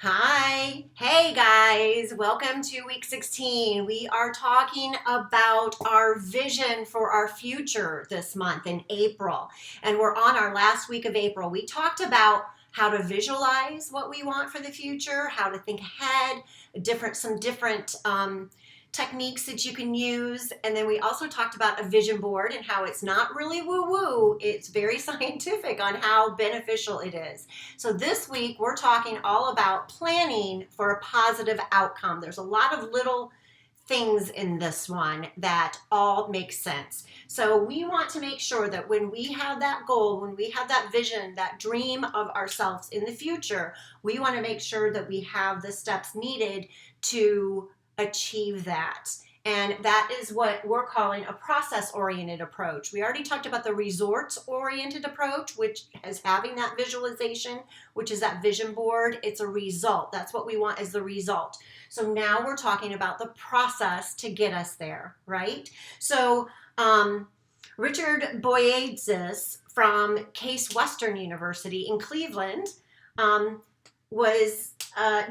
Hi. Hey guys, welcome to week 16. We are talking about our vision for our future this month in April. And we're on our last week of April. We talked about how to visualize what we want for the future, how to think ahead, some different techniques that you can use. And then we also talked about a vision board and how it's not really woo-woo. It's very scientific on how beneficial it is. So this week we're talking all about planning for a positive outcome. There's a lot of little things in this one that all make sense. So we want to make sure that when we have that goal, when we have that vision, that dream of ourselves in the future, we want to make sure that we have the steps needed to achieve that. And that is what we're calling a process-oriented approach. We already talked about the results-oriented approach, which is having that visualization, which is that vision board. It's a result. That's what we want as the result. So now we're talking about the process to get us there, right? So Richard Boyatzis from Case Western University in Cleveland was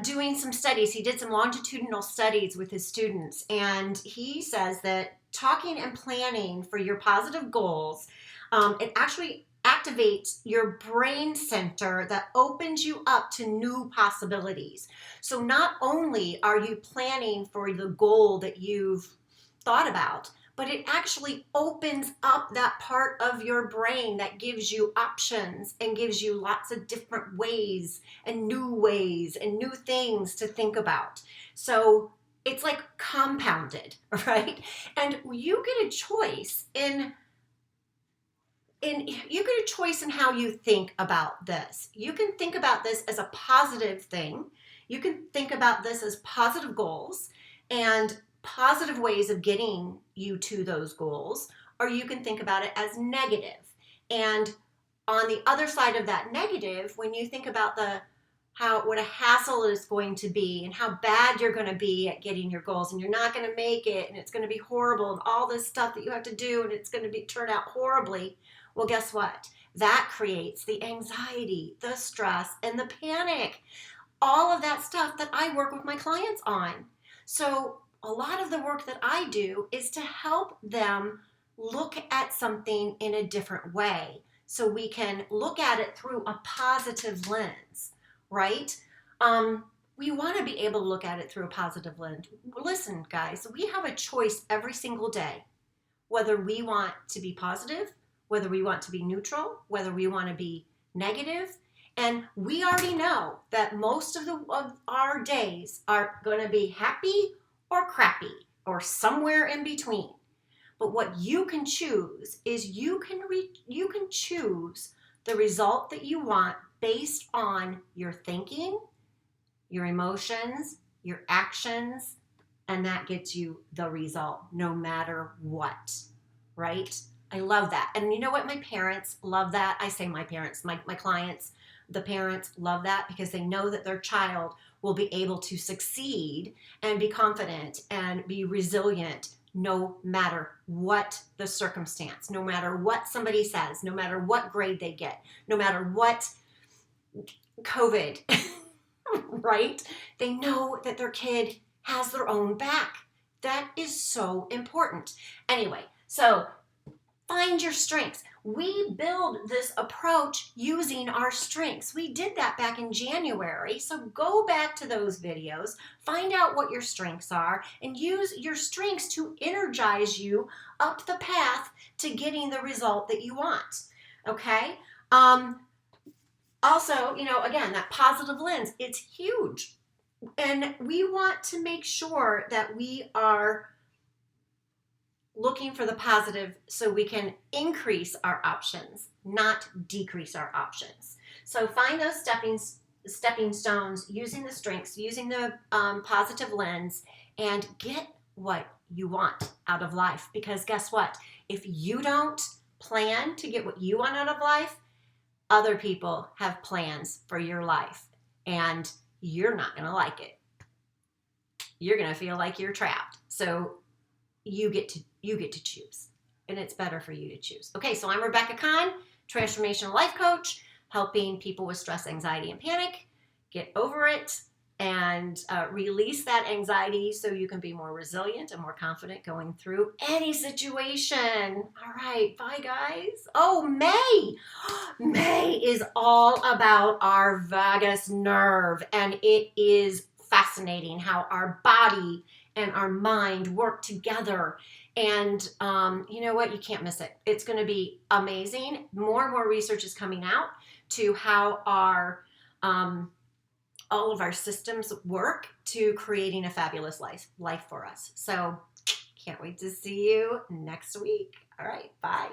doing some studies. He did some longitudinal studies with his students, and he says that talking and planning for your positive goals, it actually activates your brain center that opens you up to new possibilities. So not only are you planning for the goal that you've thought about, but it actually opens up that part of your brain that gives you options and gives you lots of different ways and new things to think about. So it's like compounded, right? And you get a choice in how you think about this. You can think about this as a positive thing. You can think about this as positive goals and positive ways of getting you to those goals, or you can think about it as negative. And on the other side of that negative, when you think about what a hassle it is going to be and how bad you're going to be at getting your goals and you're not going to make it and it's going to be horrible and all this stuff that you have to do and it's going to turn out horribly, well, guess what? That creates the anxiety, the stress, and the panic. All of that stuff that I work with my clients on. So a lot of the work that I do is to help them look at something in a different way so we can look at it through a positive lens, right? We want to be able to look at it through a positive lens. Listen, guys, we have a choice every single day whether we want to be positive, whether we want to be neutral, whether we want to be negative. And we already know that most of our days are going to be happy or crappy or somewhere in between. But what you can choose is you can choose the result that you want based on your thinking, your emotions, your actions, and that gets you the result no matter what, right? I love that. And you know what? My parents love that. I say my parents, my clients, the parents love that because they know that their child will be able to succeed and be confident and be resilient no matter what the circumstance, no matter what somebody says, no matter what grade they get, no matter what COVID, right? They know that their kid has their own back. That is so important. Anyway, so find your strengths. We build this approach using our strengths. We did that back in January. So go back to those videos, find out what your strengths are, and use your strengths to energize you up the path to getting the result that you want. Okay? Also, again, that positive lens, it's huge. And we want to make sure that we are looking for the positive so we can increase our options, not decrease our options. So find those stepping stones using the strengths, using the positive lens, and get what you want out of life. Because guess what? If you don't plan to get what you want out of life, other people have plans for your life, and you're not going to like it. You're going to feel like you're trapped. So you get to choose, and it's better for you to choose. Okay, so I'm Rebecca Kahn, transformational life coach, helping people with stress, anxiety, and panic get over it and release that anxiety so you can be more resilient and more confident going through any situation. All right, bye guys. Oh, May. May is all about our vagus nerve, and it is fascinating how our body and our mind work together. And you know what? You can't miss it. It's going to be amazing. More and more research is coming out to how our all of our systems work to creating a fabulous life for us. So can't wait to see you next week. All right, bye.